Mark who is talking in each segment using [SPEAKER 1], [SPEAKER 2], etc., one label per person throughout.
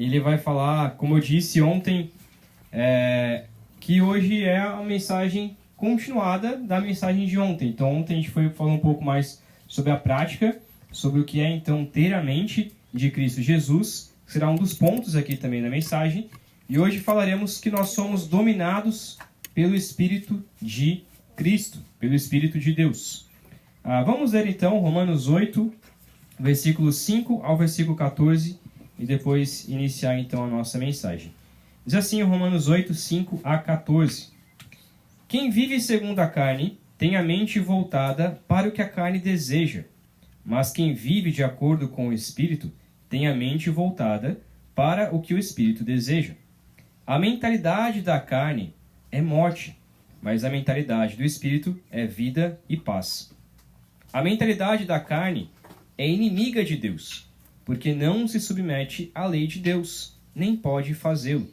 [SPEAKER 1] ele vai falar, como eu disse ontem, que hoje é a mensagem continuada da mensagem de ontem. Então ontem a gente foi falar um pouco mais sobre a prática, sobre o que é então ter a mente de Cristo Jesus, que será um dos pontos aqui também da mensagem. E hoje falaremos que nós somos dominados pelo Espírito de Cristo, pelo Espírito de Deus. Vamos ler então Romanos 8, versículo 5 ao versículo 14, e depois iniciar então a nossa mensagem. Diz assim, Romanos 8, 5 a 14. Quem vive segundo a carne tem a mente voltada para o que a carne deseja, mas quem vive de acordo com o Espírito tem a mente voltada para o que o Espírito deseja. A mentalidade da carne é morte, mas a mentalidade do Espírito é vida e paz. A mentalidade da carne é inimiga de Deus, porque não se submete à lei de Deus, nem pode fazê-lo.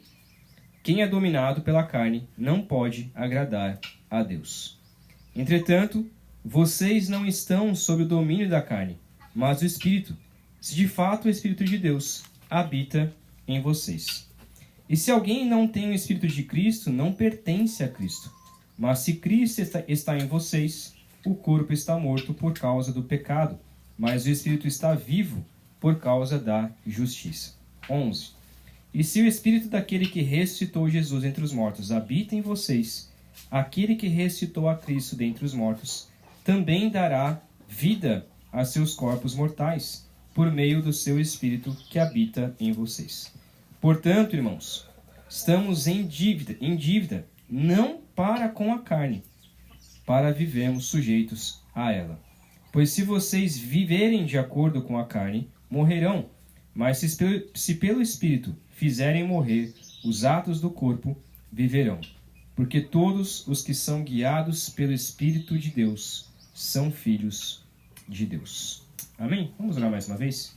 [SPEAKER 1] Quem é dominado pela carne não pode agradar a Deus. Entretanto, vocês não estão sob o domínio da carne, mas do Espírito, se de fato o Espírito de Deus habita em vocês. E se alguém não tem o Espírito de Cristo, não pertence a Cristo. Mas se Cristo está em vocês, o corpo está morto por causa do pecado, mas o Espírito está vivo por causa da justiça. 11. E se o Espírito daquele que ressuscitou Jesus entre os mortos habita em vocês, aquele que ressuscitou a Cristo dentre os mortos também dará vida a seus corpos mortais, por meio do seu Espírito que habita em vocês. Portanto, irmãos, estamos em dívida, não para com a carne, para vivermos sujeitos a ela. Pois se vocês viverem de acordo com a carne, morrerão, mas se pelo Espírito fizerem morrer os atos do corpo, viverão. Porque todos os que são guiados pelo Espírito de Deus são filhos de Deus. Amém? Vamos orar mais uma vez?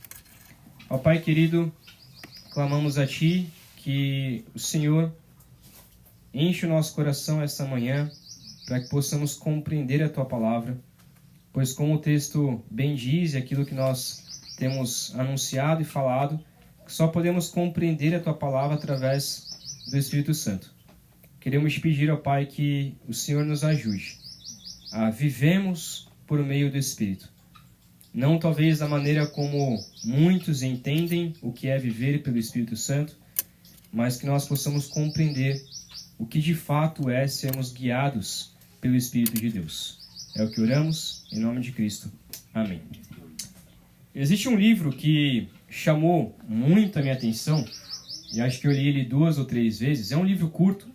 [SPEAKER 1] Ó Pai querido, clamamos a Ti que o Senhor enche o nosso coração esta manhã para que possamos compreender a Tua palavra, pois como o texto bem diz, aquilo que nós temos anunciado e falado, só podemos compreender a Tua palavra através do Espírito Santo. Queremos te pedir, ó Pai, que o Senhor nos ajude a vivemos por meio do Espírito. Não talvez da maneira como muitos entendem o que é viver pelo Espírito Santo, mas que nós possamos compreender o que de fato é sermos guiados pelo Espírito de Deus. É o que oramos, em nome de Cristo. Amém. Existe um livro que chamou muito a minha atenção, e acho que eu li ele 2 ou 3 vezes. É um livro curto,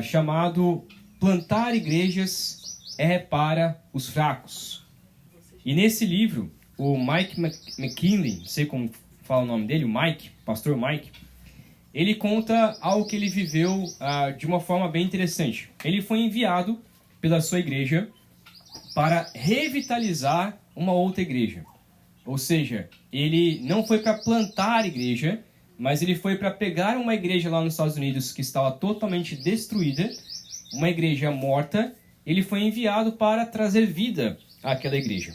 [SPEAKER 1] chamado Plantar Igrejas é para os Fracos. E nesse livro, o Mike McKinley, não sei como fala o nome dele, o Mike, pastor Mike, ele conta algo que ele viveu de uma forma bem interessante. Ele foi enviado pela sua igreja para revitalizar uma outra igreja. Ou seja, ele não foi para plantar a igreja, mas ele foi para pegar uma igreja lá nos Estados Unidos que estava totalmente destruída, uma igreja morta. Ele foi enviado para trazer vida àquela igreja.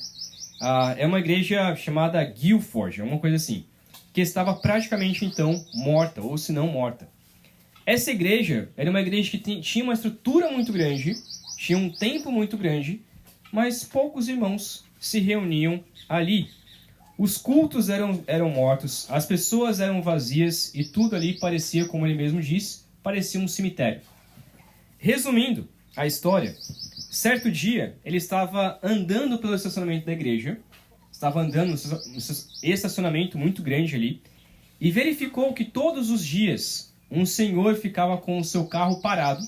[SPEAKER 1] É uma igreja chamada Guilford, uma coisa assim, que estava praticamente então morta, ou se não morta. Essa igreja era uma igreja que tinha uma estrutura muito grande, tinha um templo muito grande, mas poucos irmãos se reuniam ali. Os cultos eram mortos, as pessoas eram vazias e tudo ali parecia, como ele mesmo diz, parecia um cemitério. Resumindo a história, certo dia ele estava andando pelo estacionamento da igreja, estava andando no estacionamento muito grande ali, e verificou que todos os dias um senhor ficava com o seu carro parado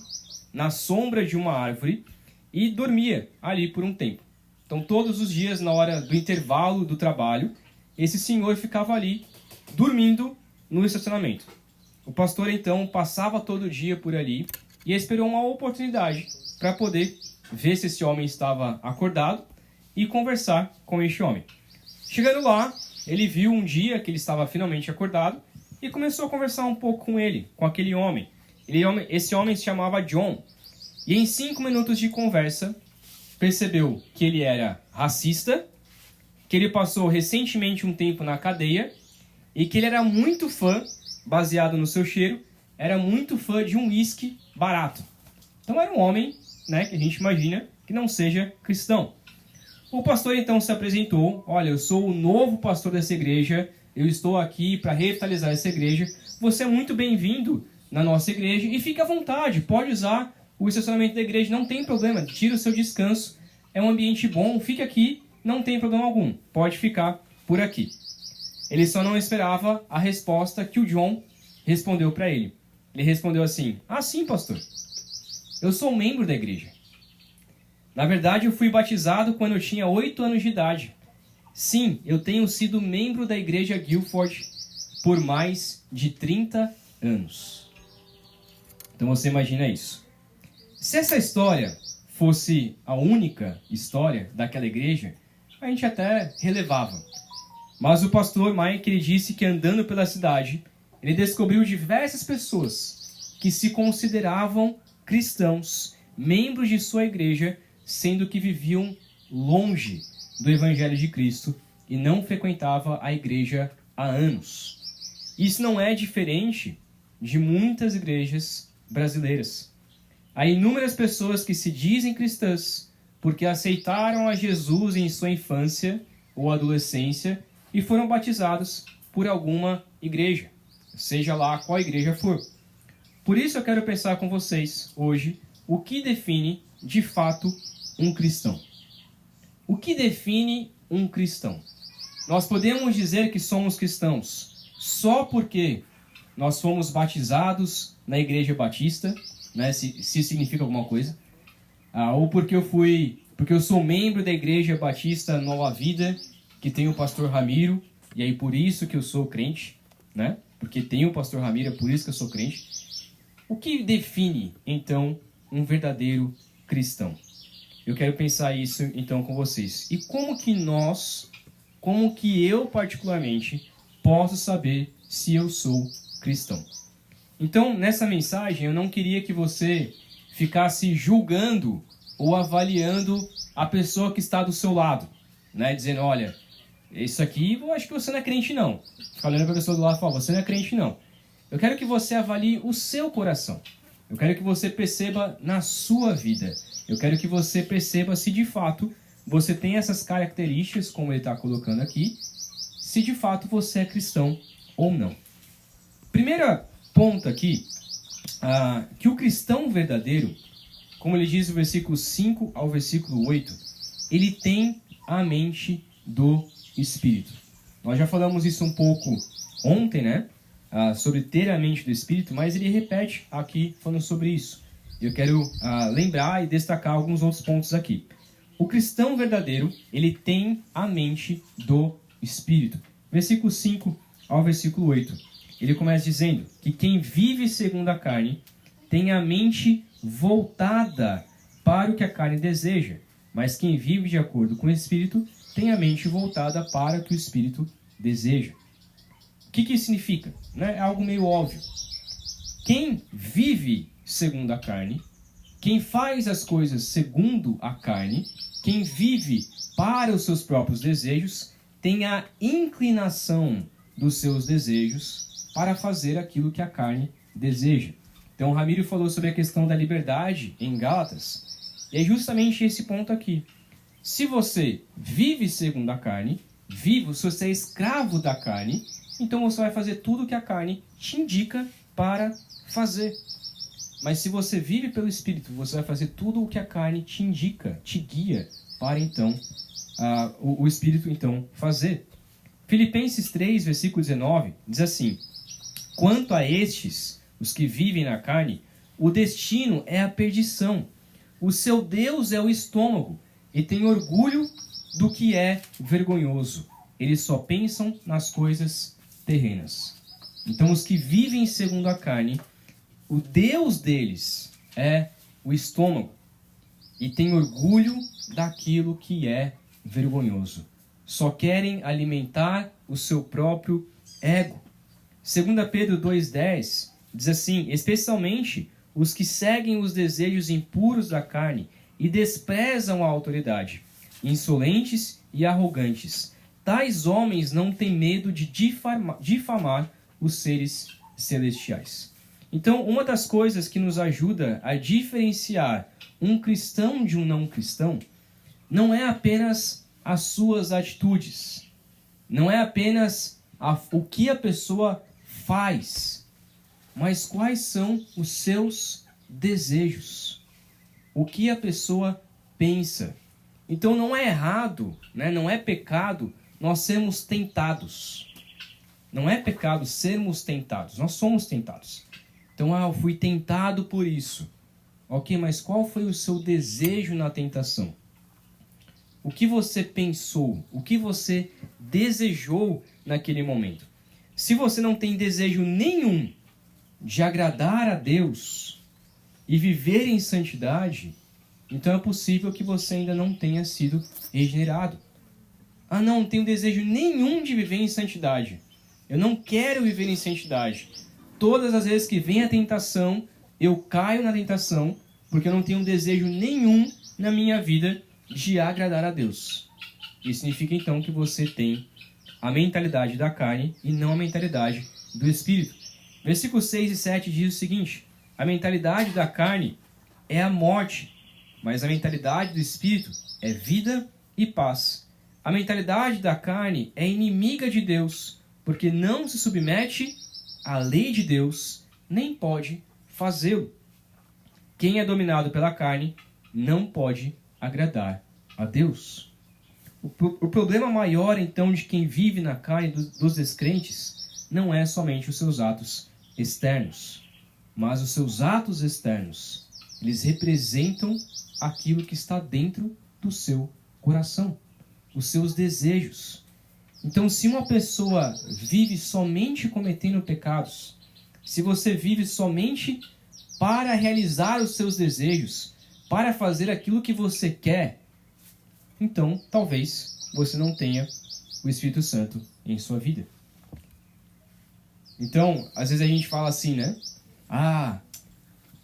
[SPEAKER 1] na sombra de uma árvore e dormia ali por um tempo. Então todos os dias, na hora do intervalo do trabalho, esse senhor ficava ali, dormindo no estacionamento. O pastor, então, passava todo dia por ali e esperou uma oportunidade para poder ver se esse homem estava acordado e conversar com este homem. Chegando lá, ele viu um dia que ele estava finalmente acordado e começou a conversar um pouco com ele, com aquele homem. Esse homem se chamava John. E em 5 minutos de conversa, percebeu que ele era racista, que ele passou recentemente um tempo na cadeia e que ele era muito fã baseado no seu cheiro, era muito fã de um uísque barato. Então era um homem, né, que a gente imagina que não seja cristão. O pastor então se apresentou: olha, eu sou o novo pastor dessa igreja, eu estou aqui para revitalizar essa igreja, você é muito bem-vindo na nossa igreja e fique à vontade, pode usar o estacionamento da igreja, não tem problema, tira o seu descanso, é um ambiente bom, fique aqui, não tem problema algum, pode ficar por aqui. Ele só não esperava a resposta que o John respondeu para ele. Ele respondeu assim: ah, sim, pastor, eu sou membro da igreja. Na verdade, eu fui batizado quando eu tinha 8 anos de idade. Sim, eu tenho sido membro da igreja Guilford por mais de 30 anos. Então você imagina isso. Se essa história fosse a única história daquela igreja, a gente até relevava. Mas o pastor Mike, ele disse que andando pela cidade, ele descobriu diversas pessoas que se consideravam cristãos, membros de sua igreja, sendo que viviam longe do Evangelho de Cristo e não frequentavam a igreja há anos. Isso não é diferente de muitas igrejas brasileiras. Há inúmeras pessoas que se dizem cristãs porque aceitaram a Jesus em sua infância ou adolescência e foram batizados por alguma igreja, seja lá qual igreja for. Por isso eu quero pensar com vocês hoje o que define de fato um cristão. O que define um cristão? Nós podemos dizer que somos cristãos só porque nós fomos batizados na igreja batista, né, se significa alguma coisa, ou porque eu sou membro da igreja batista Nova Vida, que tem o pastor Ramiro, e aí por isso que eu sou crente, né? Porque tem o pastor Ramiro, é por isso que eu sou crente. O que define, então, um verdadeiro cristão? Eu quero pensar isso, então, com vocês. E como que eu, particularmente, posso saber se eu sou cristão? Então, nessa mensagem, eu não queria que você ficasse julgando ou avaliando a pessoa que está do seu lado, né? Dizendo, olha, isso aqui, eu acho que você não é crente, não. Ficar olhando para a pessoa do lado e falar, você não é crente, não. Eu quero que você avalie o seu coração. Eu quero que você perceba na sua vida. Eu quero que você perceba se de fato você tem essas características, como ele está colocando aqui, se de fato você é cristão ou não. Primeira ponto aqui, que o cristão verdadeiro, como ele diz no versículo 5 ao versículo 8, ele tem a mente do Espírito. Nós já falamos isso um pouco ontem, né? Sobre ter a mente do Espírito, mas ele repete aqui falando sobre isso. Eu quero lembrar e destacar alguns outros pontos aqui. O cristão verdadeiro, ele tem a mente do Espírito. Versículo 5 ao versículo 8. Ele começa dizendo que quem vive segundo a carne tem a mente voltada para o que a carne deseja, mas quem vive de acordo com o Espírito tem a mente voltada para o que o Espírito deseja. O que isso significa? É algo meio óbvio. Quem vive segundo a carne, quem faz as coisas segundo a carne, quem vive para os seus próprios desejos, tem a inclinação dos seus desejos para fazer aquilo que a carne deseja. Então, o Ramiro falou sobre a questão da liberdade em Gálatas, e é justamente esse ponto aqui. Se você vive segundo a carne, se você é escravo da carne, então você vai fazer tudo o que a carne te indica para fazer. Mas se você vive pelo Espírito, você vai fazer tudo o que a carne te indica, te guia para então o Espírito então fazer. Filipenses 3, versículo 19, diz assim: quanto a estes, os que vivem na carne, o destino é a perdição. O seu Deus é o estômago, e tem orgulho do que é vergonhoso. Eles só pensam nas coisas terrenas. Então, os que vivem segundo a carne, o Deus deles é o estômago, e tem orgulho daquilo que é vergonhoso. Só querem alimentar o seu próprio ego. 2 Pedro 2,10 diz assim: especialmente os que seguem os desejos impuros da carne e desprezam a autoridade, insolentes e arrogantes. Tais homens não têm medo de difamar os seres celestiais. Então, uma das coisas que nos ajuda a diferenciar um cristão de um não cristão não é apenas as suas atitudes, não é apenas o que a pessoa faz, mas quais são os seus desejos, o que a pessoa pensa. Então não é errado, né? Não é pecado nós sermos tentados. Não é pecado sermos tentados, nós somos tentados. Então, eu fui tentado por isso. Ok, mas qual foi o seu desejo na tentação? O que você pensou? O que você desejou naquele momento? Se você não tem desejo nenhum de agradar a Deus e viver em santidade, então é possível que você ainda não tenha sido regenerado. Ah, não tenho desejo nenhum de viver em santidade. Eu não quero viver em santidade. Todas as vezes que vem a tentação, eu caio na tentação, porque eu não tenho desejo nenhum na minha vida de agradar a Deus. Isso significa então que você tem a mentalidade da carne e não a mentalidade do Espírito. Versículos 6 e 7 diz o seguinte: a mentalidade da carne é a morte, mas a mentalidade do Espírito é vida e paz. A mentalidade da carne é inimiga de Deus, porque não se submete à lei de Deus, nem pode fazê-lo. Quem é dominado pela carne não pode agradar a Deus. O problema maior, então, de quem vive na carne dos descrentes não é somente os seus atos externos, mas os seus atos externos. Eles representam aquilo que está dentro do seu coração, os seus desejos. Então, se uma pessoa vive somente cometendo pecados, se você vive somente para realizar os seus desejos, para fazer aquilo que você quer, então talvez você não tenha o Espírito Santo em sua vida. Então, às vezes a gente fala assim, né? Ah,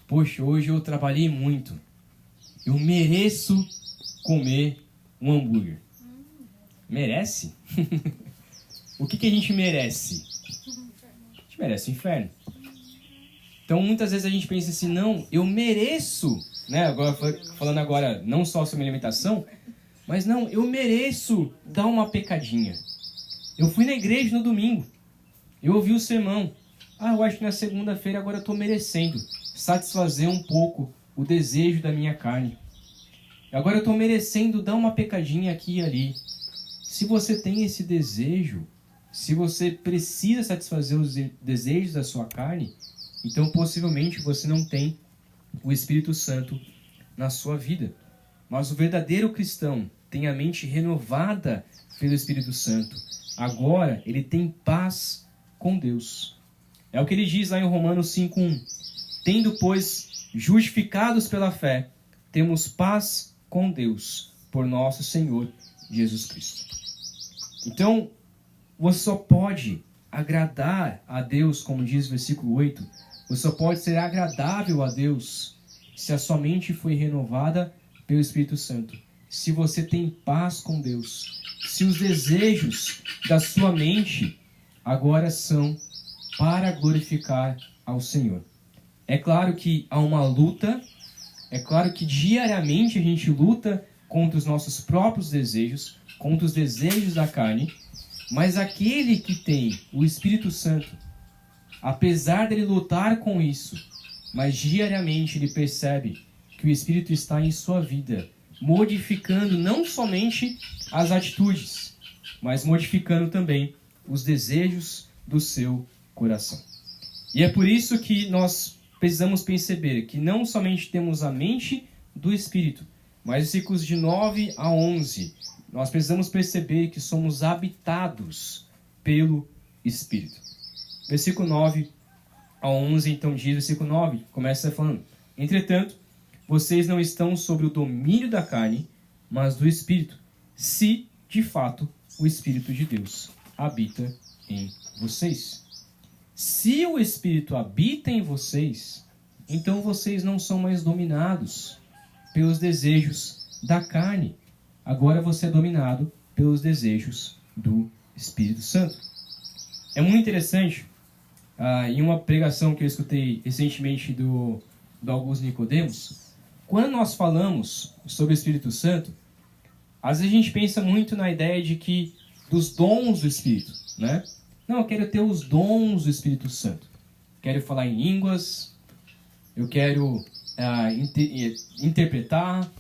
[SPEAKER 1] poxa, hoje eu trabalhei muito. Eu mereço comer um hambúrguer. Merece? O que a gente merece? A gente merece o inferno. Então, muitas vezes a gente pensa assim, não, eu mereço, né? Agora, falando agora não só sobre alimentação, mas não, eu mereço dar uma pecadinha. Eu fui na igreja no domingo, eu ouvi o sermão. Ah, eu acho que na segunda-feira agora eu estou merecendo satisfazer um pouco o desejo da minha carne. Agora eu estou merecendo dar uma pecadinha aqui e ali. Se você tem esse desejo, se você precisa satisfazer os desejos da sua carne, então possivelmente você não tem o Espírito Santo na sua vida. Mas o verdadeiro cristão tem a mente renovada pelo Espírito Santo. Agora ele tem paz com Deus. É o que ele diz lá em Romanos 5:1. Tendo, pois, justificados pela fé, temos paz com Deus, por nosso Senhor Jesus Cristo. Então, você só pode agradar a Deus, como diz o versículo 8, você só pode ser agradável a Deus se a sua mente foi renovada pelo Espírito Santo. Se você tem paz com Deus, se os desejos da sua mente agora são para glorificar ao Senhor. É claro que há uma luta, é claro que diariamente a gente luta contra os nossos próprios desejos, contra os desejos da carne, mas aquele que tem o Espírito Santo, apesar dele lutar com isso, mas diariamente ele percebe que o Espírito está em sua vida, modificando não somente as atitudes, mas modificando também os desejos do seu coração. E é por isso que nós precisamos perceber que não somente temos a mente do Espírito, mas os versículos de 9 a 11, nós precisamos perceber que somos habitados pelo Espírito. Versículo 9 a 11, então diz, versículo 9, começa falando: entretanto, vocês não estão sob o domínio da carne, mas do Espírito, se, de fato, o Espírito de Deus habita em vocês. Se o Espírito habita em vocês, então vocês não são mais dominados pelos desejos da carne. Agora você é dominado pelos desejos do Espírito Santo. É muito interessante, em uma pregação que eu escutei recentemente do Augusto Nicodemos, quando nós falamos sobre o Espírito Santo, às vezes a gente pensa muito na ideia de que dos dons do Espírito, né? Não, eu quero ter os dons do Espírito Santo. Quero falar em línguas, eu quero interpretar,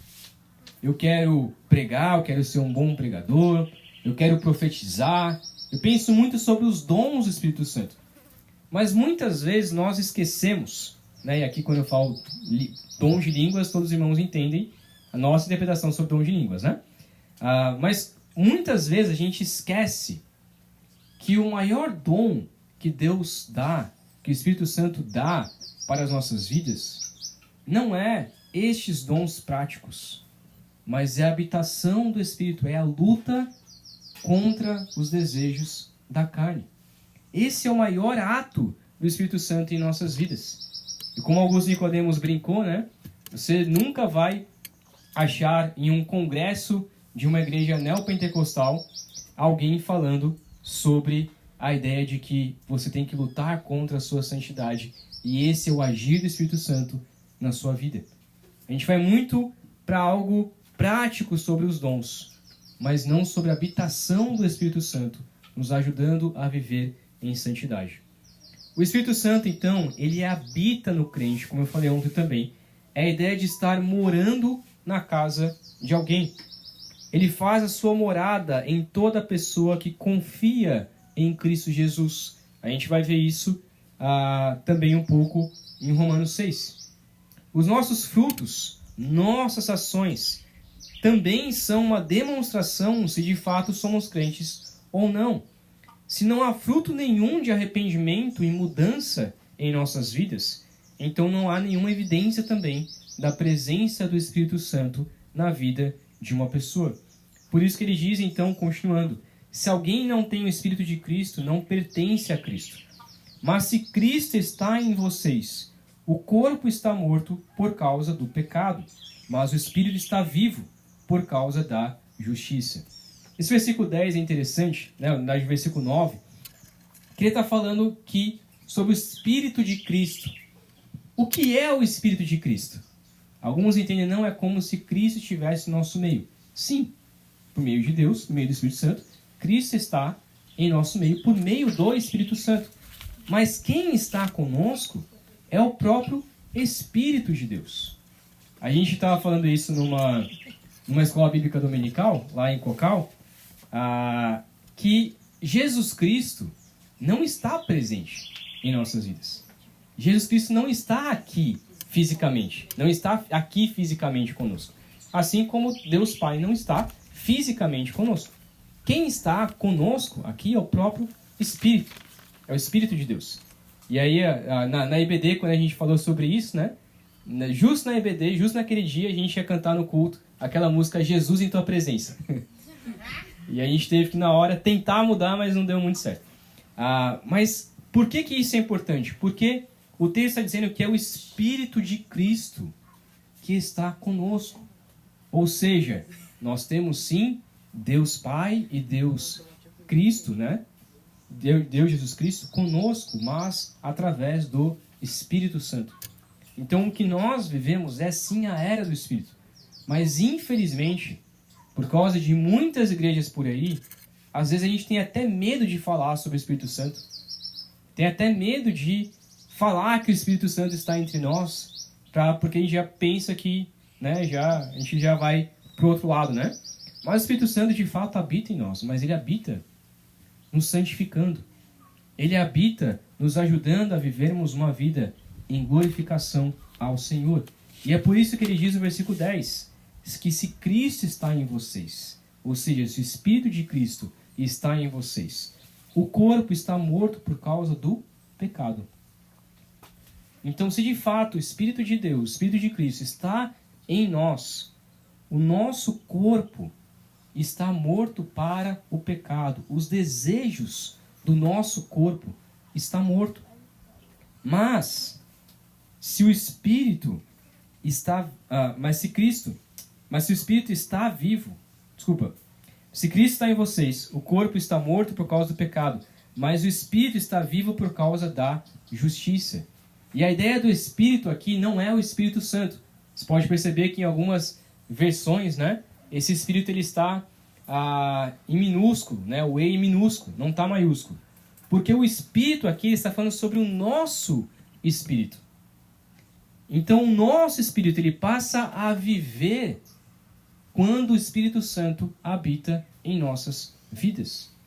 [SPEAKER 1] eu quero pregar, eu quero ser um bom pregador, eu quero profetizar. Eu penso muito sobre os dons do Espírito Santo. Mas muitas vezes nós esquecemos, né? E aqui quando eu falo dom de línguas, todos os irmãos entendem a nossa interpretação sobre dom de línguas, né? Mas muitas vezes a gente esquece que o maior dom que Deus dá, que o Espírito Santo dá para as nossas vidas, não é estes dons práticos, mas é a habitação do Espírito, é a luta contra os desejos da carne. Esse é o maior ato do Espírito Santo em nossas vidas. E como Augusto Nicodemos brincou, né? Você nunca vai achar em um congresso de uma igreja neopentecostal alguém falando sobre a ideia de que você tem que lutar contra a sua santidade. E esse é o agir do Espírito Santo na sua vida. A gente vai muito para algo prático sobre os dons, mas não sobre a habitação do Espírito Santo, nos ajudando a viver em santidade. O Espírito Santo, então, ele habita no crente, como eu falei ontem também. É a ideia de estar morando na casa de alguém. Ele faz a sua morada em toda pessoa que confia em Cristo Jesus. A gente vai ver isso também um pouco em Romanos 6. Os nossos frutos, nossas ações, também são uma demonstração se de fato somos crentes ou não. Se não há fruto nenhum de arrependimento e mudança em nossas vidas, então não há nenhuma evidência também da presença do Espírito Santo na vida de uma pessoa. Por isso que ele diz, então, continuando, se alguém não tem o Espírito de Cristo, não pertence a Cristo. Mas se Cristo está em vocês, o corpo está morto por causa do pecado, mas o Espírito está vivo por causa da justiça. Esse versículo 10 é interessante, né? No versículo 9, que ele está falando sobre o Espírito de Cristo. O que é o Espírito de Cristo? Alguns entendem, não é como se Cristo estivesse no nosso meio. Sim, por meio de Deus, por meio do Espírito Santo, Cristo está em nosso meio por meio do Espírito Santo. Mas quem está conosco é o próprio Espírito de Deus. A gente estava falando isso numa escola bíblica dominical, lá em Cocal, que Jesus Cristo não está presente em nossas vidas. Jesus Cristo não está aqui fisicamente, não está aqui fisicamente conosco. Assim como Deus Pai não está fisicamente conosco. Quem está conosco aqui é o próprio Espírito, é o Espírito de Deus. E aí, na IBD, quando a gente falou sobre isso, né? Justo na IBD, justo naquele dia, a gente ia cantar no culto aquela música Jesus em Tua Presença. E a gente teve que, na hora, tentar mudar, mas não deu muito certo. Mas por que isso é importante? Porque o texto está dizendo que é o Espírito de Cristo que está conosco. Ou seja, nós temos sim Deus Pai e Deus Cristo, né? Deus Jesus Cristo conosco, mas através do Espírito Santo. Então o que nós vivemos é sim a era do Espírito. Mas infelizmente, por causa de muitas igrejas por aí, às vezes a gente tem até medo de falar sobre o Espírito Santo. Tem até medo de falar que o Espírito Santo está entre nós, porque a gente já pensa que, né, a gente já vai para o outro lado, né? Mas o Espírito Santo de fato habita em nós, mas ele habita nos santificando. Ele habita nos ajudando a vivermos uma vida em glorificação ao Senhor. E é por isso que ele diz no versículo 10, que se Cristo está em vocês, ou seja, se o Espírito de Cristo está em vocês, o corpo está morto por causa do pecado. Então, se de fato o Espírito de Deus, o Espírito de Cristo está em nós, o nosso corpo está morto para o pecado. Os desejos do nosso corpo estão mortos. Mas se o Espírito está, se o Espírito está vivo, se Cristo está em vocês, o corpo está morto por causa do pecado, mas o Espírito está vivo por causa da justiça. E a ideia do Espírito aqui não é o Espírito Santo. Você pode perceber que em algumas versões, né, esse Espírito ele está em minúsculo, né, o E em minúsculo, não está maiúsculo. Porque o Espírito aqui está falando sobre o nosso Espírito. Então o nosso Espírito ele passa a viver quando o Espírito Santo habita em nossas vidas.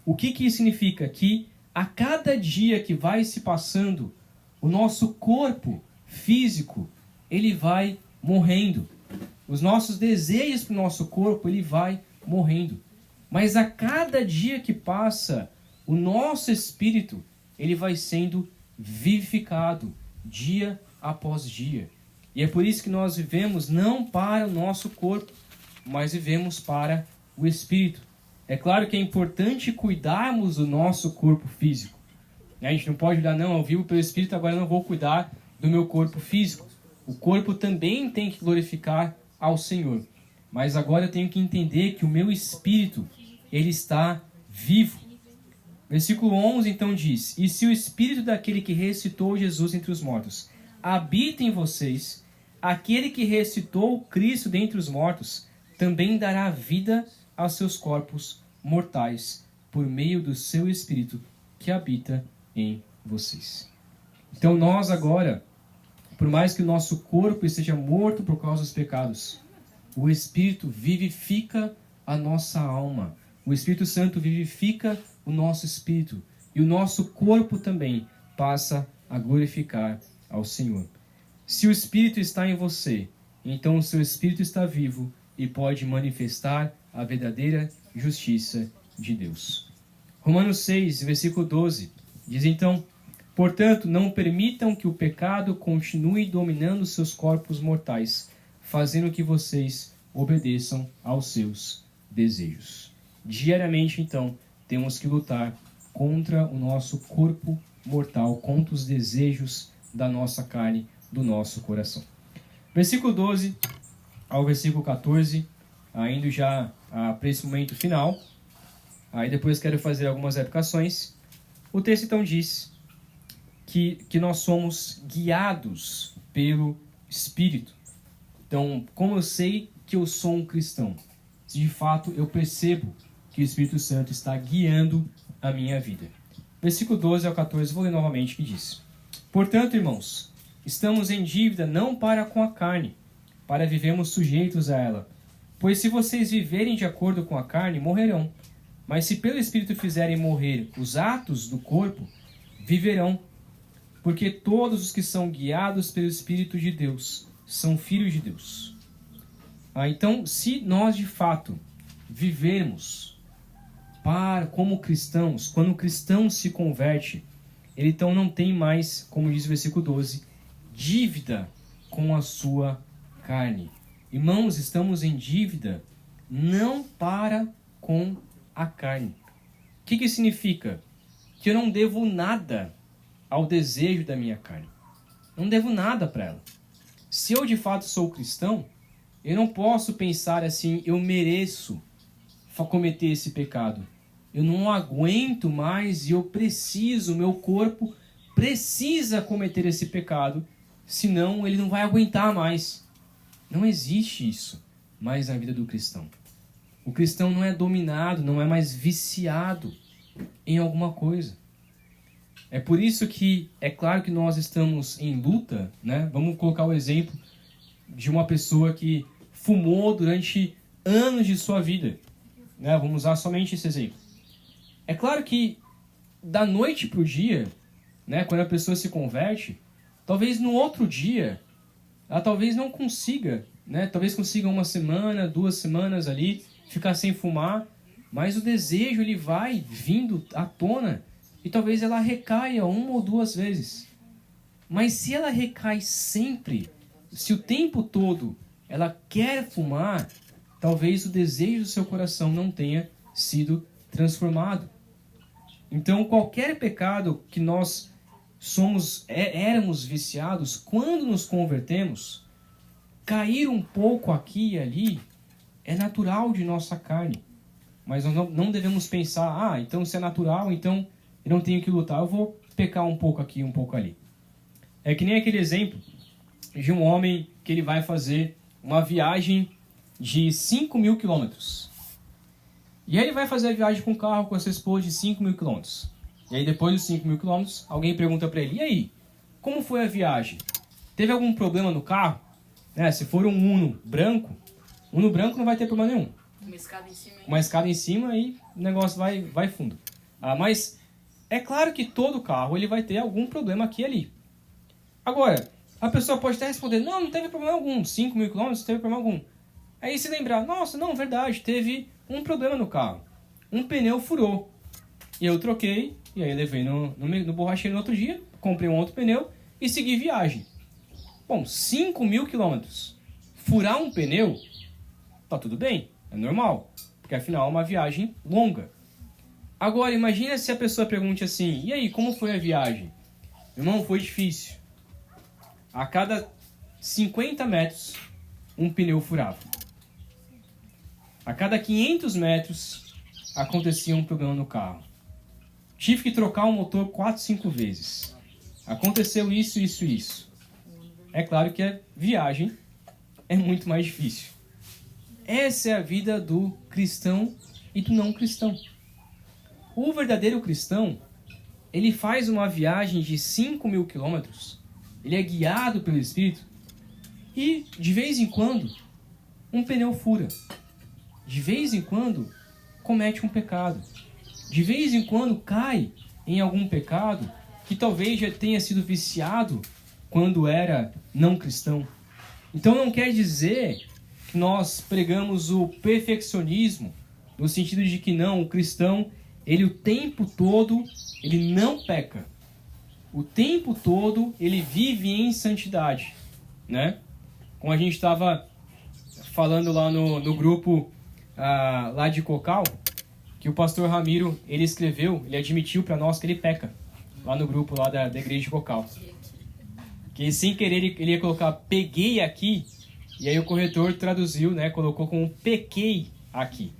[SPEAKER 1] O que isso significa? Que a cada dia que vai se passando, o nosso corpo físico ele vai morrendo. Os nossos desejos para o nosso corpo ele vai morrendo. Mas a cada dia que passa, o nosso espírito ele vai sendo vivificado dia após dia. E é por isso que nós vivemos não para o nosso corpo, mas vivemos para o espírito. É claro que é importante cuidarmos do nosso corpo físico. A gente não pode olhar, não, eu vivo pelo espírito, agora eu não vou cuidar do meu corpo físico. O corpo também tem que glorificar ao Senhor. Mas agora eu tenho que entender que o meu espírito, ele está vivo. Versículo 11 então diz: E se o espírito daquele que ressuscitou Jesus entre os mortos habita em vocês, aquele que ressuscitou Cristo dentre os mortos também dará vida aos seus corpos mortais por meio do seu espírito que habita em vocês. Então nós agora, por mais que o nosso corpo esteja morto por causa dos pecados, o Espírito vivifica a nossa alma. O Espírito Santo vivifica o nosso espírito. E o nosso corpo também passa a glorificar ao Senhor. Se o Espírito está em você, então o seu espírito está vivo e pode manifestar a verdadeira justiça de Deus. Romanos 6, versículo 12, diz então: Portanto, não permitam que o pecado continue dominando seus corpos mortais, fazendo que vocês obedeçam aos seus desejos. Diariamente, então, temos que lutar contra o nosso corpo mortal, contra os desejos da nossa carne, do nosso coração. Versículo 12 ao versículo 14, indo já para esse momento final. Aí depois quero fazer algumas aplicações. O texto então diz que nós somos guiados pelo Espírito. Então, como eu sei que eu sou um cristão? Se de fato eu percebo que o Espírito Santo está guiando a minha vida. Versículo 12 ao 14, vou ler novamente, que diz: Portanto, irmãos, estamos em dívida não para com a carne, para vivermos sujeitos a ela. Pois se vocês viverem de acordo com a carne, morrerão. Mas se pelo Espírito fizerem morrer os atos do corpo, viverão. Porque todos os que são guiados pelo Espírito de Deus são filhos de Deus. Então, se nós de fato vivermos como cristãos, quando o cristão se converte, ele então não tem mais, como diz o versículo 12, dívida com a sua carne. Irmãos, estamos em dívida não para com a carne. O que significa? Que eu não devo nada ao desejo da minha carne. Não devo nada para ela. Se eu de fato sou cristão, eu não posso pensar assim, eu mereço cometer esse pecado. Eu não aguento mais e eu preciso, meu corpo precisa cometer esse pecado, senão ele não vai aguentar mais. Não existe isso mais na vida do cristão. O cristão não é dominado, não é mais viciado em alguma coisa. É por isso que é claro que nós estamos em luta, né? Vamos colocar o exemplo de uma pessoa que fumou durante anos de sua vida, né? Vamos usar somente esse exemplo. É claro que da noite para o dia, né? Quando a pessoa se converte, talvez no outro dia ela talvez não consiga, né? Talvez consiga 1 semana, 2 semanas ali ficar sem fumar, mas o desejo ele vai vindo à tona e talvez ela recaia 1 ou 2 vezes. Mas se ela recai sempre, se o tempo todo ela quer fumar, talvez o desejo do seu coração não tenha sido transformado. Então qualquer pecado que nós éramos viciados, quando nos convertemos, cair um pouco aqui e ali é natural de nossa carne. Mas nós não devemos pensar, então se é natural, então eu não tenho que lutar, eu vou pecar um pouco aqui, um pouco ali. É que nem aquele exemplo de um homem que ele vai fazer uma viagem de 5.000 quilômetros. E aí ele vai fazer a viagem com o carro com a sua esposa de 5.000 quilômetros. E aí depois dos 5.000 quilômetros, alguém pergunta para ele, e aí, como foi a viagem? Teve algum problema no carro? Se for um Uno branco não vai ter problema nenhum.
[SPEAKER 2] Uma escada em cima.
[SPEAKER 1] Uma escada em cima e o negócio vai fundo. Mas é claro que todo carro ele vai ter algum problema aqui e ali. Agora, a pessoa pode até responder, não teve problema algum, 5.000 quilômetros não teve problema algum. Aí se lembrar, nossa, não, verdade, teve um problema no carro. Um pneu furou. E eu troquei, e aí levei no borracheiro no outro dia, comprei um outro pneu e segui viagem. Bom, 5.000 quilômetros. Furar um pneu, tá tudo bem, é normal. Porque afinal é uma viagem longa. Agora, imagina se a pessoa pergunte assim, e aí, como foi a viagem? Irmão, foi difícil. A cada 50 metros, um pneu furava. A cada 500 metros, acontecia um problema no carro. Tive que trocar o motor 4, 5 vezes. Aconteceu isso, isso, isso. É claro que a viagem é muito mais difícil. Essa é a vida do cristão e do não cristão. O verdadeiro cristão, ele faz uma viagem de 5.000 quilômetros, ele é guiado pelo Espírito e, de vez em quando, um pneu fura. De vez em quando, comete um pecado. De vez em quando, cai em algum pecado que talvez já tenha sido viciado quando era não cristão. Então não quer dizer que nós pregamos o perfeccionismo, no sentido de que não, o cristão, ele o tempo todo, ele não peca. O tempo todo ele vive em santidade, né? Como a gente estava falando lá no grupo lá de Cocal, que o pastor Ramiro, ele escreveu, ele admitiu para nós que ele peca, lá no grupo lá da igreja de Cocal. Que sem querer ele ia colocar peguei aqui, e aí o corretor traduziu, né? Colocou como pequei aqui.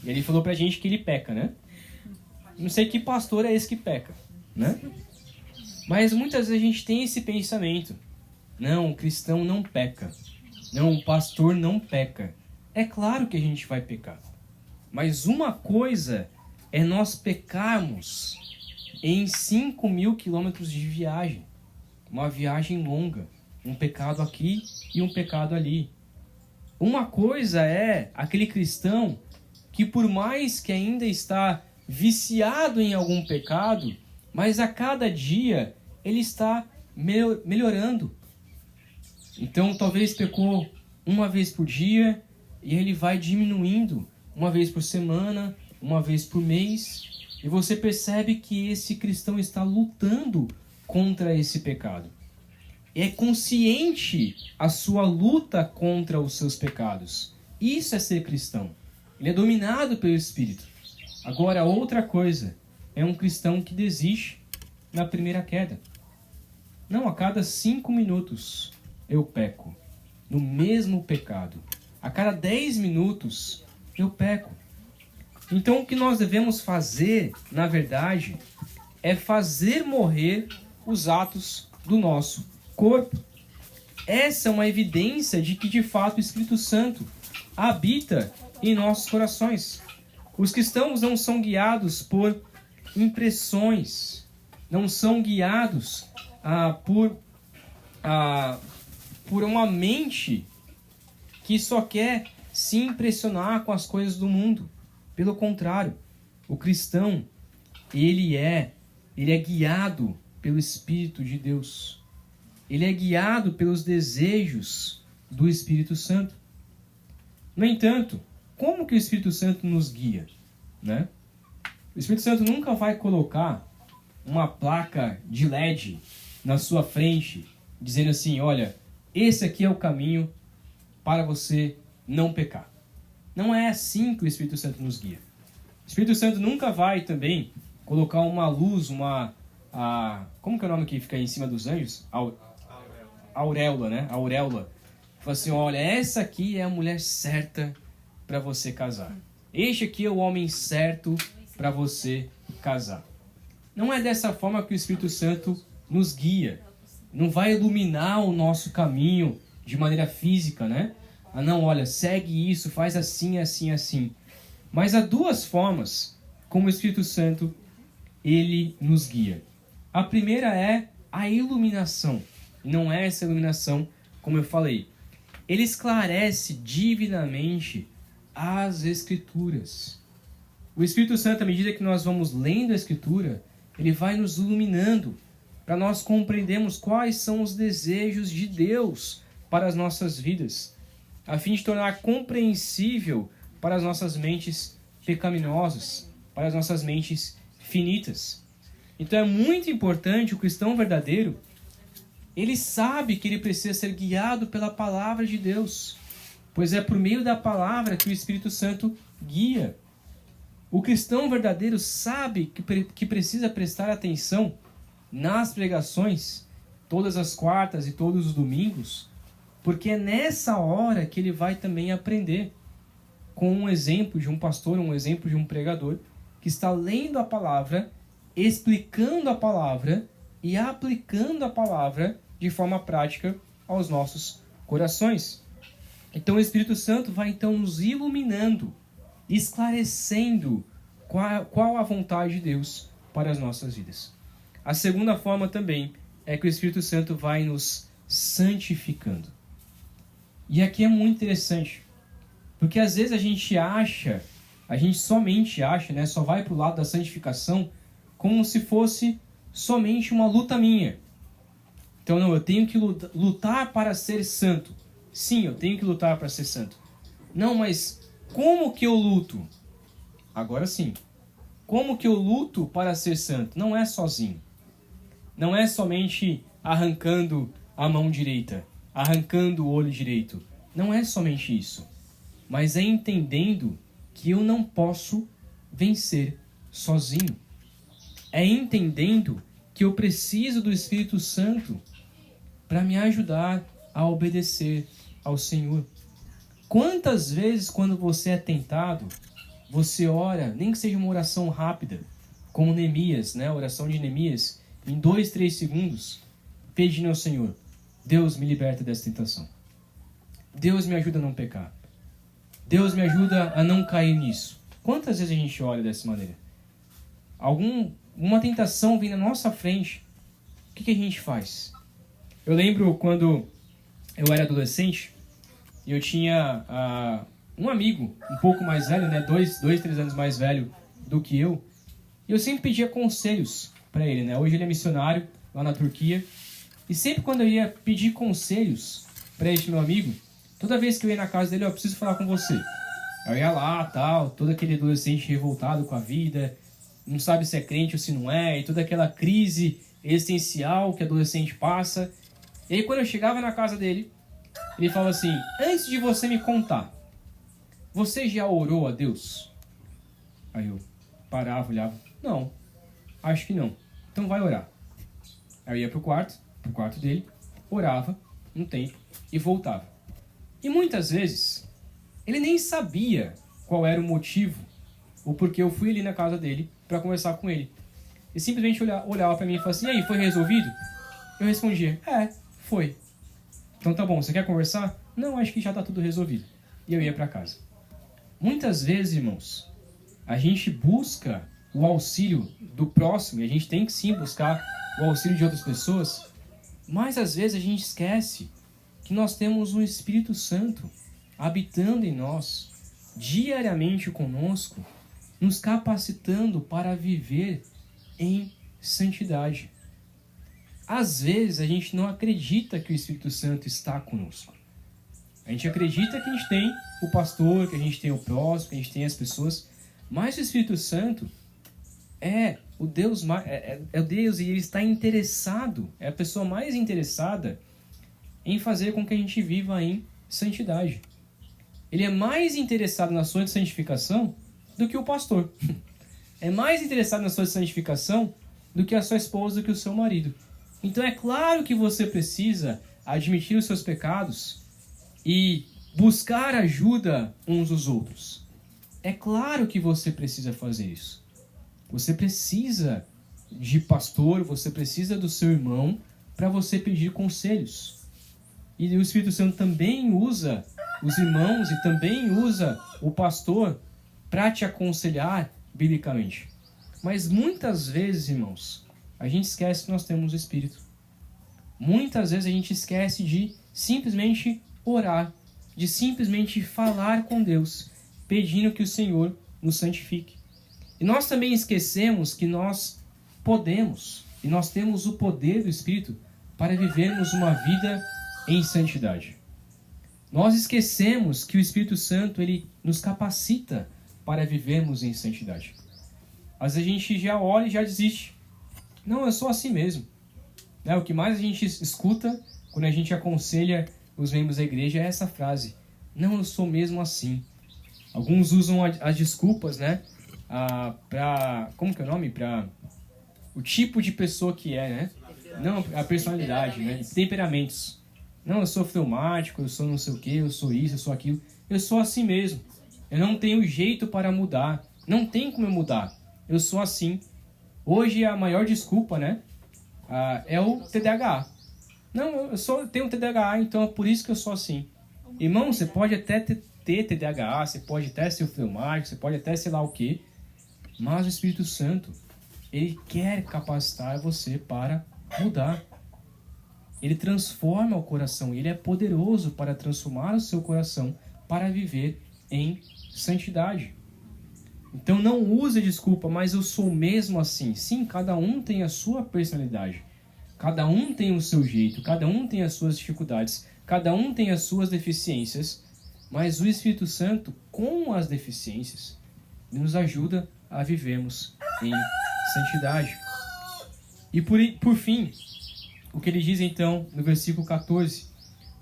[SPEAKER 1] E ele falou pra gente que ele peca, né? Não sei que pastor é esse que peca, né? Mas muitas vezes a gente tem esse pensamento. Não, o cristão não peca. Não, o pastor não peca. É claro que a gente vai pecar. Mas uma coisa é nós pecarmos em 5.000 quilômetros de viagem. Uma viagem longa. Um pecado aqui e um pecado ali. Uma coisa é aquele cristão que por mais que ainda está viciado em algum pecado, mas a cada dia ele está melhorando. Então talvez pecou uma vez por dia e ele vai diminuindo uma vez por semana, uma vez por mês, e você percebe que esse cristão está lutando contra esse pecado. É consciente a sua luta contra os seus pecados. Isso é ser cristão. Ele é dominado pelo Espírito. Agora, outra coisa é um cristão que desiste na primeira queda. Não, a cada 5 minutos eu peco no mesmo pecado. A cada 10 minutos eu peco. Então o que nós devemos fazer, na verdade, é fazer morrer os atos do nosso corpo. Essa é uma evidência de que de fato o Espírito Santo habita em nossos corações. Os cristãos não são guiados por impressões, não são guiados por uma mente que só quer se impressionar com as coisas do mundo. Pelo contrário, o cristão, ele é guiado pelo Espírito de Deus. Ele é guiado pelos desejos do Espírito Santo. No entanto, como que o Espírito Santo nos guia, né? O Espírito Santo nunca vai colocar uma placa de LED na sua frente, dizendo assim, olha, esse aqui é o caminho para você não pecar. Não é assim que o Espírito Santo nos guia. O Espírito Santo nunca vai também colocar uma luz, como que é o nome que fica aí em cima dos anjos? Auréola, né? Auréola. Fala assim, olha, essa aqui é a mulher certa para você casar. Este aqui é o homem certo para você casar. não é dessa forma que o Espírito Santo nos guia. Não vai iluminar o nosso caminho de maneira física, né? Ah, não, olha, segue isso, faz assim, assim, assim. Mas há duas formas como o Espírito Santo, ele nos guia. A primeira é a iluminação. Não é essa iluminação, como eu falei. Ele esclarece divinamente as Escrituras. O Espírito Santo, à medida que nós vamos lendo a Escritura, ele vai nos iluminando para nós compreendermos quais são os desejos de Deus para as nossas vidas, a fim de tornar compreensível para as nossas mentes pecaminosas, para as nossas mentes finitas. Então é muito importante o cristão verdadeiro, ele sabe que ele precisa ser guiado pela palavra de Deus, pois é por meio da palavra que o Espírito Santo guia. O cristão verdadeiro sabe que precisa prestar atenção nas pregações, todas as quartas e todos os domingos, porque é nessa hora que ele vai também aprender com um exemplo de um pastor, um exemplo de um pregador, que está lendo a palavra, explicando a palavra e aplicando a palavra de forma prática aos nossos corações. Então o Espírito Santo vai então nos iluminando, esclarecendo qual a vontade de Deus para as nossas vidas. A segunda forma também é que o Espírito Santo vai nos santificando. E aqui é muito interessante, porque às vezes a gente somente acha, né, só vai para o lado da santificação como se fosse somente uma luta minha. Então não, eu tenho que lutar para ser santo. Sim, eu tenho que lutar para ser santo. Não, mas como que eu luto? Agora sim. Como que eu luto para ser santo? Não é sozinho. Não é somente arrancando a mão direita, arrancando o olho direito. Não é somente isso. Mas é entendendo que eu não posso vencer sozinho. É entendendo que eu preciso do Espírito Santo para me ajudar a obedecer ao Senhor. Quantas vezes, quando você é tentado, você ora, nem que seja uma oração rápida, como Neemias, né? A oração de Neemias, em 2, 3 segundos, pedindo ao Senhor: Deus, me liberta dessa tentação. Deus, me ajuda a não pecar. Deus, me ajuda a não cair nisso. Quantas vezes a gente ora dessa maneira? Uma tentação vem na nossa frente, o que a gente faz? Eu lembro quando eu era adolescente, eu tinha um amigo um pouco mais velho, né, 2, 3 anos mais velho do que eu, e eu sempre pedia conselhos para ele, né? Hoje ele é missionário lá na Turquia, e sempre quando eu ia pedir conselhos para este meu amigo, toda vez que eu ia na casa dele, eu preciso falar com você. Eu ia lá, tal, todo aquele adolescente revoltado com a vida, não sabe se é crente ou se não é, e toda aquela crise existencial que adolescente passa. E aí quando eu chegava na casa dele, ele falava assim: antes de você me contar, você já orou a Deus? Aí eu parava, olhava: não, acho que não. Então vai orar. Aí eu ia pro quarto dele, orava um tempo e voltava. E muitas vezes ele nem sabia qual era o motivo, ou porque eu fui ali na casa dele para conversar com ele. Ele simplesmente olhava para mim e falava assim: e aí, foi resolvido? Eu respondia: foi. Então tá bom, você quer conversar? Não, acho que já tá tudo resolvido. E eu ia para casa. Muitas vezes, irmãos, a gente busca o auxílio do próximo, e a gente tem que sim buscar o auxílio de outras pessoas, mas às vezes a gente esquece que nós temos um Espírito Santo habitando em nós, diariamente conosco, nos capacitando para viver em santidade. Às vezes a gente não acredita que o Espírito Santo está conosco. A gente acredita que a gente tem o pastor, que a gente tem o próximo, que a gente tem as pessoas, mas o Espírito Santo é o Deus, é o Deus, e ele está interessado, é a pessoa mais interessada em fazer com que a gente viva em santidade. Ele é mais interessado na sua santificação do que o pastor. É mais interessado na sua santificação do que a sua esposa, do que o seu marido. Então é claro que você precisa admitir os seus pecados e buscar ajuda uns dos outros. É claro que você precisa fazer isso. Você precisa de pastor, você precisa do seu irmão para você pedir conselhos. E o Espírito Santo também usa os irmãos e também usa o pastor para te aconselhar biblicamente. Mas muitas vezes, irmãos, a gente esquece que nós temos o Espírito. Muitas vezes a gente esquece de simplesmente orar, de simplesmente falar com Deus, pedindo que o Senhor nos santifique. E nós também esquecemos que nós podemos, e nós temos o poder do Espírito para vivermos uma vida em santidade. Nós esquecemos que o Espírito Santo, ele nos capacita para vivermos em santidade. Às vezes a gente já olha e já desiste. Não, eu sou assim mesmo. O que mais a gente escuta quando a gente aconselha os membros da igreja é essa frase: não, eu sou mesmo assim. Alguns usam as desculpas, né? Como que é o nome? Para o tipo de pessoa que é, né? Não, a personalidade, né? Temperamentos. Não, eu sou fleumático, eu sou não sei o que, eu sou isso, eu sou aquilo. Eu sou assim mesmo. Eu não tenho jeito para mudar. Não tem como eu mudar. Eu sou assim. Hoje a maior desculpa, né? É o TDAH. Não, eu tenho TDAH, então é por isso que eu sou assim. Irmão, você pode até ter TDAH, você pode até ser fleumático, você pode até sei lá o que, mas o Espírito Santo, ele quer capacitar você para mudar. Ele transforma o coração, ele é poderoso para transformar o seu coração para viver em santidade. Então não use desculpa, mas eu sou mesmo assim. Sim, cada um tem a sua personalidade. Cada um tem o seu jeito, cada um tem as suas dificuldades, cada um tem as suas deficiências, mas o Espírito Santo, com as deficiências, nos ajuda a vivermos em santidade. E por fim, o que ele diz então no versículo 14: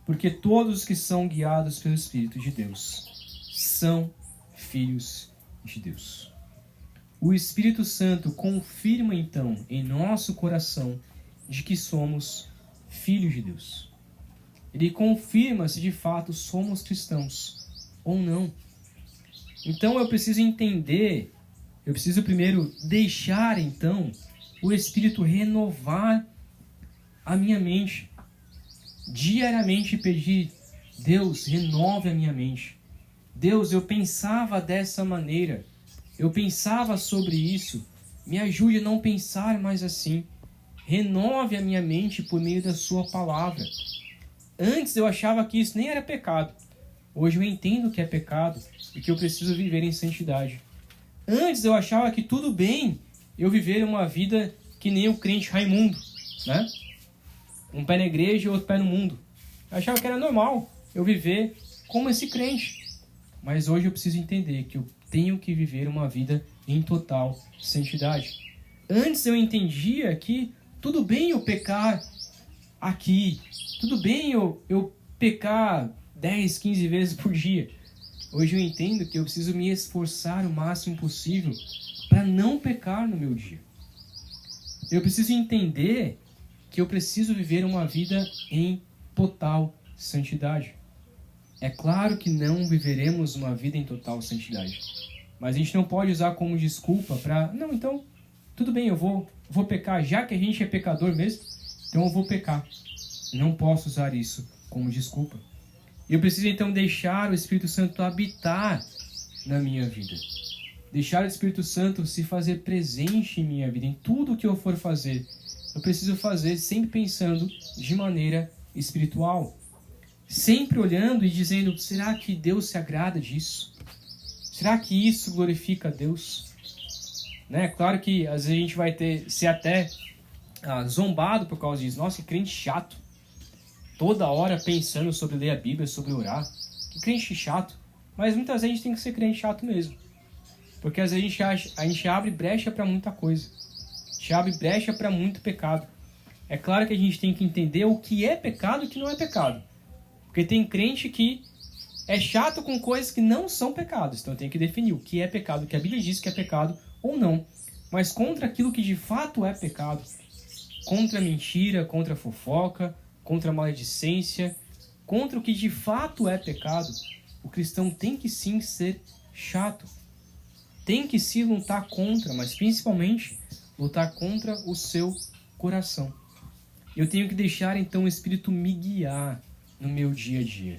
[SPEAKER 1] porque todos os que são guiados pelo Espírito de Deus são filhos de Deus. O Espírito Santo confirma então em nosso coração de que somos filhos de Deus. Ele confirma se de fato somos cristãos ou não. Então eu preciso entender, eu preciso primeiro deixar então o Espírito renovar a minha mente. Diariamente pedir: Deus, renove a minha mente. Deus, eu pensava dessa maneira, eu pensava sobre isso, me ajude a não pensar mais assim. Renove a minha mente por meio da sua palavra. Antes eu achava que isso nem era pecado. Hoje eu entendo que é pecado e que eu preciso viver em santidade. Antes eu achava que tudo bem eu viver uma vida que nem o crente Raimundo, né? Um pé na igreja e outro pé no mundo. Eu achava que era normal eu viver como esse crente. Mas hoje eu preciso entender que eu tenho que viver uma vida em total santidade. Antes eu entendia que tudo bem eu pecar aqui, tudo bem eu pecar 10, 15 vezes por dia. Hoje eu entendo que eu preciso me esforçar o máximo possível para não pecar no meu dia. Eu preciso entender que eu preciso viver uma vida em total santidade. É claro que não viveremos uma vida em total santidade, mas a gente não pode usar como desculpa para... Não, então, tudo bem, eu vou pecar, já que a gente é pecador mesmo, então eu vou pecar. Não posso usar isso como desculpa. Eu preciso então deixar o Espírito Santo habitar na minha vida. Deixar o Espírito Santo se fazer presente em minha vida, em tudo que eu for fazer. Eu preciso fazer sempre pensando de maneira espiritual. Sempre olhando e dizendo: será que Deus se agrada disso? Será que isso glorifica a Deus? Né? Claro que às vezes a gente vai ser até zombado por causa disso. Nossa, que crente chato. Toda hora pensando sobre ler a Bíblia, sobre orar. Que crente chato. Mas muitas vezes a gente tem que ser crente chato mesmo. Porque às vezes a gente abre brecha para muita coisa. A gente abre brecha para muito pecado. É claro que a gente tem que entender o que é pecado e o que não é pecado. Porque tem crente que é chato com coisas que não são pecados. Então tem que definir o que é pecado, o que a Bíblia diz que é pecado ou não. Mas contra aquilo que de fato é pecado. Contra a mentira, contra a fofoca, contra a maledicência, contra o que de fato é pecado, o cristão tem que sim ser chato. Tem que se lutar contra, mas principalmente lutar contra o seu coração. Eu tenho que deixar então o Espírito me guiar no meu dia a dia,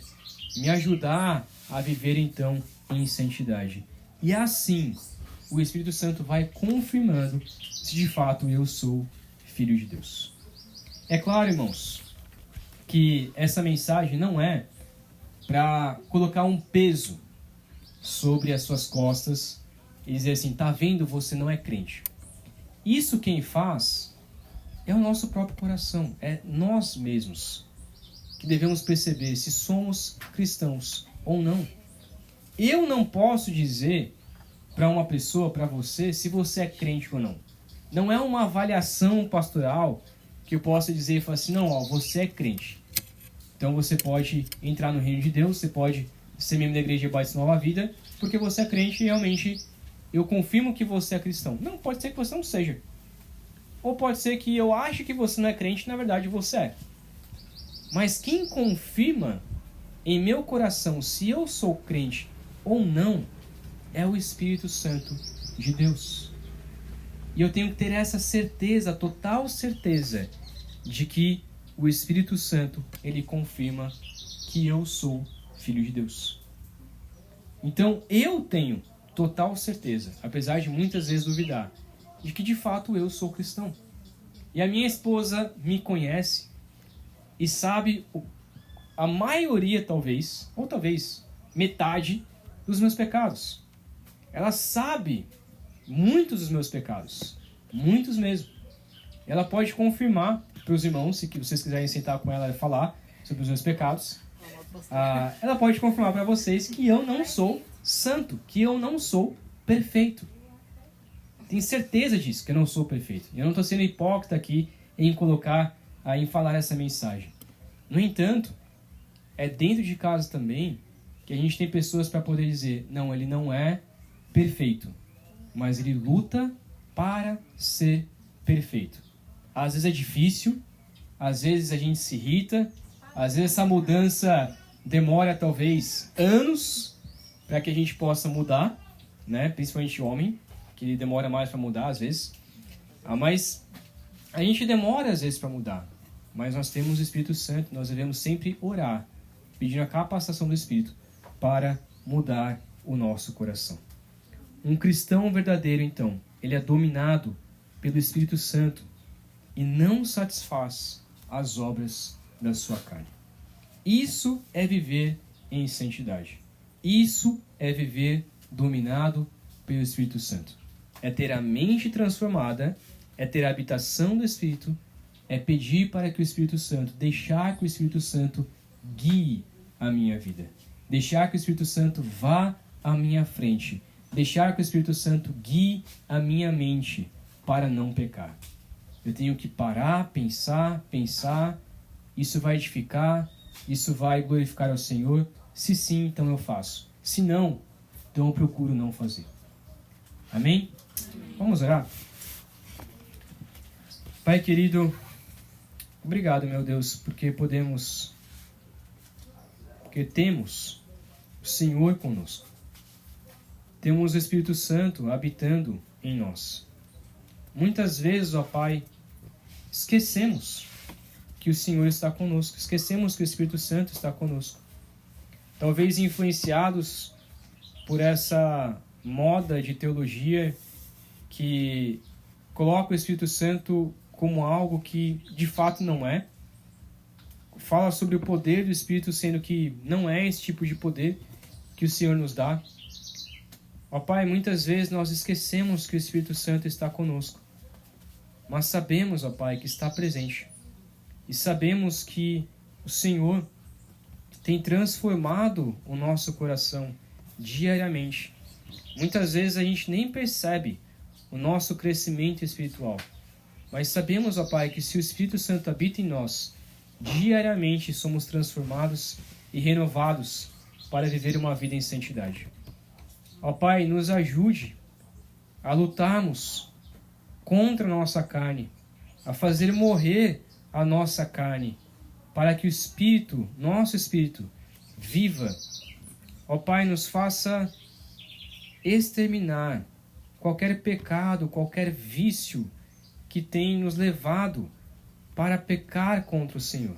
[SPEAKER 1] me ajudar a viver então em santidade. E assim, o Espírito Santo vai confirmando se de fato eu sou filho de Deus. É claro, irmãos, que essa mensagem não é para colocar um peso sobre as suas costas e dizer assim, tá vendo, você não é crente. Isso quem faz é o nosso próprio coração, é nós mesmos que devemos perceber se somos cristãos ou não. Eu não posso dizer para uma pessoa, para você, se você é crente ou não. Não é uma avaliação pastoral que eu possa dizer e falar assim, não, ó, você é crente. Então você pode entrar no reino de Deus, você pode ser membro da Igreja Batista Nova Vida, porque você é crente e realmente eu confirmo que você é cristão. Não, pode ser que você não seja. Ou pode ser que eu ache que você não é crente e na verdade você é. Mas quem confirma em meu coração se eu sou crente ou não é o Espírito Santo de Deus. E eu tenho que ter essa certeza, total certeza, de que o Espírito Santo, ele confirma que eu sou filho de Deus. Então, eu tenho total certeza, apesar de muitas vezes duvidar, de que de fato eu sou cristão. E a minha esposa me conhece e sabe a maioria, talvez, ou talvez metade dos meus pecados. Ela sabe muitos dos meus pecados, muitos mesmo. Ela pode confirmar para os irmãos, se vocês quiserem sentar com ela e falar sobre os meus pecados, ela pode confirmar para vocês que eu não sou santo, que eu não sou perfeito. Tenho certeza disso, que eu não sou perfeito. Eu não estou sendo hipócrita aqui em colocar, em falar essa mensagem. No entanto, é dentro de casa também que a gente tem pessoas para poder dizer, não, ele não é perfeito, mas ele luta para ser perfeito. Às vezes é difícil, às vezes a gente se irrita, às vezes essa mudança demora talvez anos para que a gente possa mudar, né? Principalmente homem, que demora mais para mudar às vezes. Mas a gente demora às vezes para mudar, mas nós temos o Espírito Santo, nós devemos sempre orar, pedindo a capacitação do Espírito para mudar o nosso coração. Um cristão verdadeiro, então, ele é dominado pelo Espírito Santo e não satisfaz as obras da sua carne. Isso é viver em santidade. Isso é viver dominado pelo Espírito Santo. É ter a mente transformada, é ter a habitação do Espírito, é pedir para que o Espírito Santo, deixar que o Espírito Santo guie a minha vida. Deixar que o Espírito Santo vá à minha frente. Deixar que o Espírito Santo guie a minha mente para não pecar. Eu tenho que parar, pensar, isso vai edificar, isso vai glorificar ao Senhor. Se sim, então eu faço. Se não, então eu procuro não fazer. Amém? Vamos orar? Pai querido, obrigado, meu Deus, porque temos o Senhor conosco. Temos o Espírito Santo habitando em nós. Muitas vezes, ó Pai, esquecemos que o Senhor está conosco, esquecemos que o Espírito Santo está conosco. Talvez influenciados por essa moda de teologia que coloca o Espírito Santo como algo que de fato não é. Fala sobre o poder do Espírito, sendo que não é esse tipo de poder que o Senhor nos dá. Ó Pai, muitas vezes nós esquecemos que o Espírito Santo está conosco. Mas sabemos, ó Pai, que está presente. E sabemos que o Senhor tem transformado o nosso coração diariamente. Muitas vezes a gente nem percebe o nosso crescimento espiritual. Mas sabemos, ó Pai, que se o Espírito Santo habita em nós, diariamente somos transformados e renovados para viver uma vida em santidade. Ó Pai, nos ajude a lutarmos contra a nossa carne, a fazer morrer a nossa carne, para que o Espírito, nosso Espírito, viva. Ó Pai, nos faça exterminar qualquer pecado, qualquer vício que têm nos levado para pecar contra o Senhor,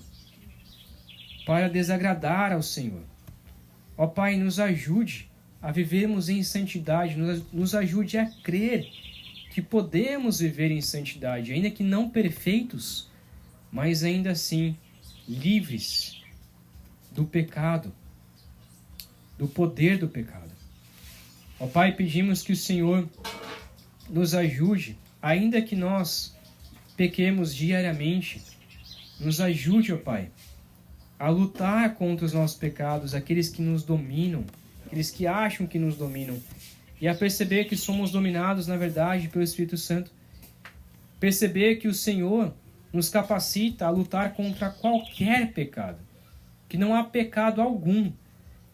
[SPEAKER 1] para desagradar ao Senhor. Ó Pai, nos ajude a vivermos em santidade, nos ajude a crer que podemos viver em santidade, ainda que não perfeitos, mas ainda assim livres do pecado, do poder do pecado. Ó Pai, pedimos que o Senhor nos ajude, ainda que nós pequemos diariamente, nos ajude, ó Pai, a lutar contra os nossos pecados, aqueles que nos dominam, aqueles que acham que nos dominam, e a perceber que somos dominados, na verdade, pelo Espírito Santo. Perceber que o Senhor nos capacita a lutar contra qualquer pecado, que não há pecado algum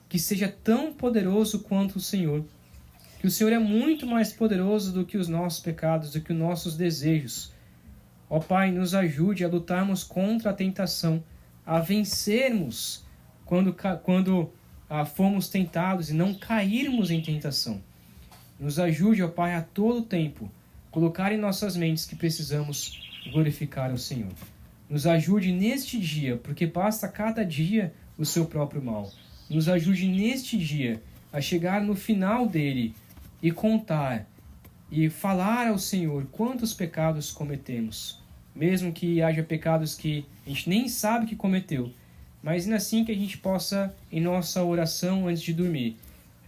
[SPEAKER 1] que seja tão poderoso quanto o Senhor, que o Senhor é muito mais poderoso do que os nossos pecados, do que os nossos desejos. Ó Pai, nos ajude a lutarmos contra a tentação, a vencermos quando fomos tentados e não cairmos em tentação. Nos ajude, ó Pai, a todo tempo colocar em nossas mentes que precisamos glorificar ao Senhor. Nos ajude neste dia, porque basta cada dia o seu próprio mal. Nos ajude neste dia a chegar no final dele e contar e falar ao Senhor quantos pecados cometemos. Mesmo que haja pecados que a gente nem sabe que cometeu, mas ainda assim que a gente possa, em nossa oração antes de dormir,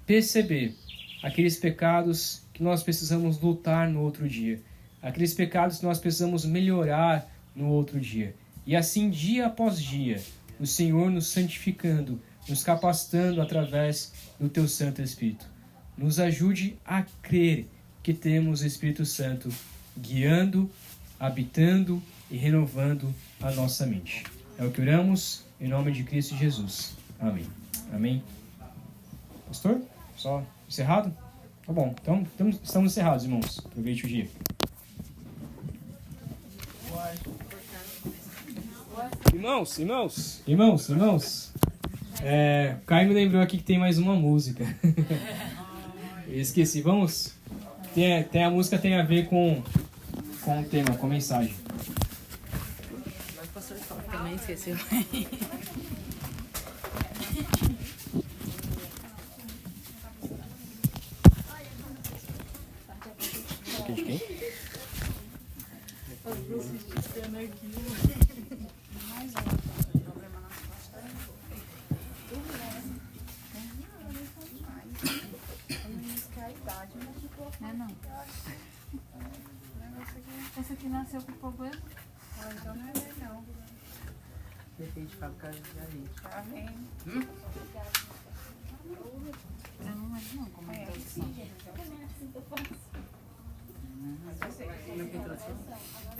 [SPEAKER 1] perceber aqueles pecados que nós precisamos lutar no outro dia, aqueles pecados que nós precisamos melhorar no outro dia. E assim, dia após dia, o Senhor nos santificando, nos capacitando através do Teu Santo Espírito. Nos ajude a crer que temos o Espírito Santo guiando, habitando e renovando a nossa mente. É o que oramos em nome de Cristo Jesus. Amém. Amém. Pastor? Só encerrado? Tá bom. Então, estamos encerrados, irmãos. Aproveite o dia. Irmãos. O Caio me lembrou aqui que tem mais uma música. Eu esqueci. Vamos? A música tem a ver com o tema, com a mensagem.
[SPEAKER 2] Mas o pastor também esqueceu.
[SPEAKER 1] De quem?
[SPEAKER 3] Não. Essa aqui nasceu com problema? Então não é ele, não.
[SPEAKER 2] Depende de fábrica de areia.
[SPEAKER 3] Tá vendo? Eu não imagino como é assim.
[SPEAKER 2] Como é que entrou assim?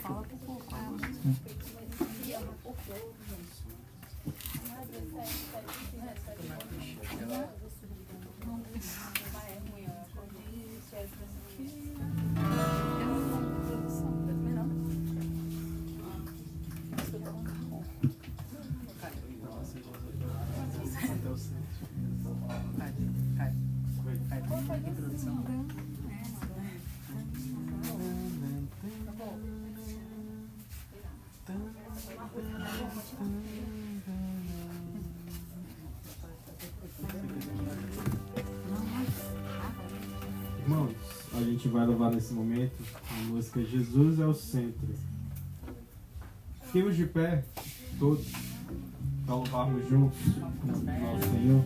[SPEAKER 3] Fala por pouco.
[SPEAKER 4] Irmãos, a gente vai louvar nesse momento a música Jesus é o Centro. Fiquemos de pé, todos, para louvarmos juntos o nosso Senhor.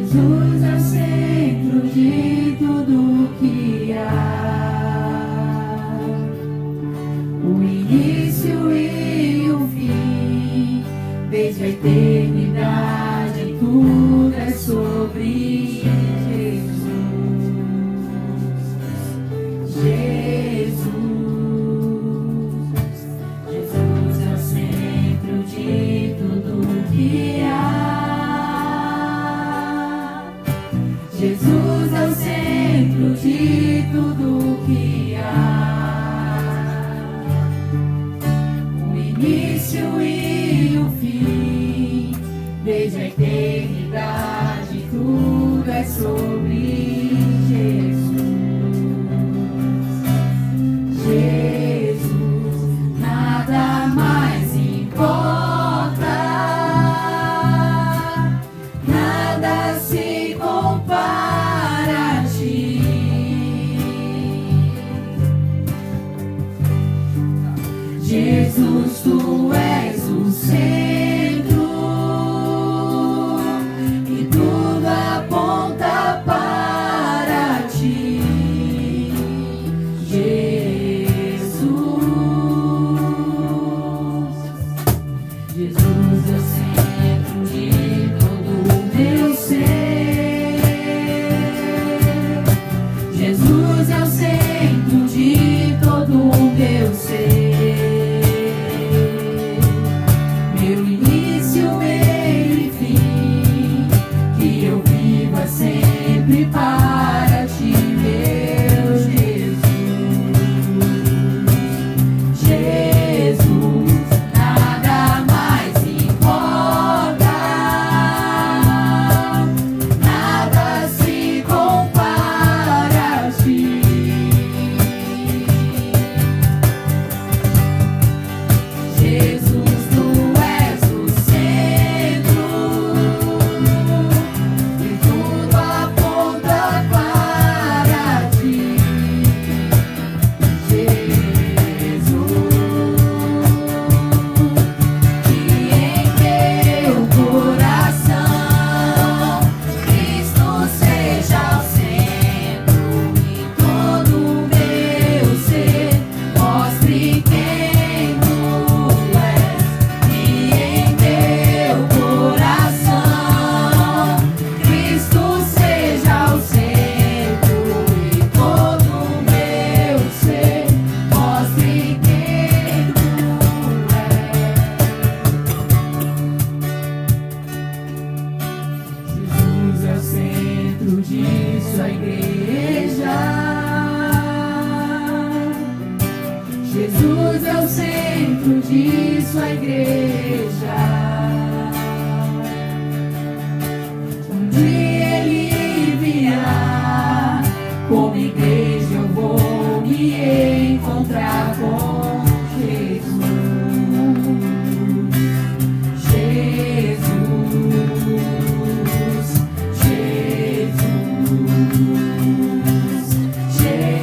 [SPEAKER 5] Jesus é o centro de tudo que há, o início e o fim. desde a eternidade, tudo é sobre Jesus. Jesus, Jesus é o centro de tudo que há. Jesus é o centro de tudo que há. O início e o fim, desde a eternidade, tudo é sobre Jesus. Jesus, nada mais importa, nada se compara a ti. Jesus, tu és o centro e tudo aponta para ti. Jesus é o centro de todo o meu ser. Jesus é o centro de todo o meu ser. Meu início, meio e fim, que eu viva sempre para ti, meu Jesus. Jesus, nada mais importa, nada se compara a ti. Jesus, tu és o centro e tudo aponta para ti. Jesus, que em teu coração Cristo seja o centro e todo o meu ser mostre quem tu és. Que em teu coração Cristo seja o centro e todo o meu ser mostre quem tu és. Jesus é o centro de sua igreja. Jesus é o centro de sua igreja. Um dia ele virá, como igreja eu vou me encontrar com Jesus. Jesus, Jesus, Jesus,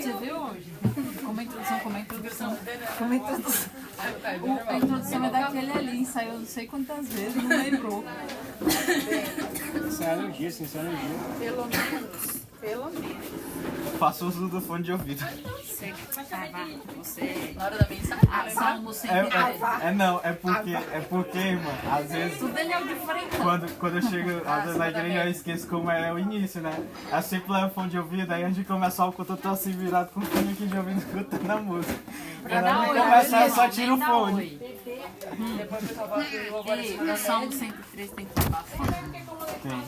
[SPEAKER 3] Você viu hoje? Como a introdução, como a introdução. Como a introdução. A introdução é daquele ali, ensaiou não sei quantas vezes, não lembrou.
[SPEAKER 1] Ensaiar no dia, sim, ensaiar no dia.
[SPEAKER 3] Pelo menos.
[SPEAKER 2] Pelo menos.
[SPEAKER 4] Faço uso do fone de ouvido.
[SPEAKER 2] Você. Na hora da mensagem.
[SPEAKER 3] Salmo 113.
[SPEAKER 4] Não, é porque, irmã, às vezes,
[SPEAKER 3] Tudo ele é o de frente.
[SPEAKER 4] quando eu chego, às vezes na igreja eu esqueço como é o início, né? Eu sempre levo fone de ouvido, aí antes de começar o culto eu tô assim virado com o fone aqui de ouvido escutando a música. Quando
[SPEAKER 3] Dá
[SPEAKER 4] eu
[SPEAKER 3] oi,
[SPEAKER 4] começar, eu só
[SPEAKER 3] Gabriel,
[SPEAKER 4] tiro o
[SPEAKER 3] dá
[SPEAKER 4] fone.
[SPEAKER 3] oi. Ei, o Salmo 103 tem que falar fone.
[SPEAKER 4] Tem.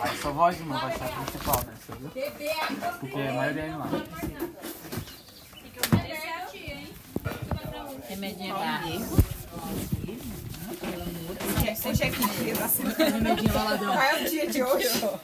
[SPEAKER 4] Aí sua voz, irmã, vai ser a principal, né? Você viu? Porque a maioria é lá.
[SPEAKER 3] Remedinho pra
[SPEAKER 2] Hoje é que dia da semana.
[SPEAKER 3] remedinho baladão.
[SPEAKER 2] Qual é o dia de hoje?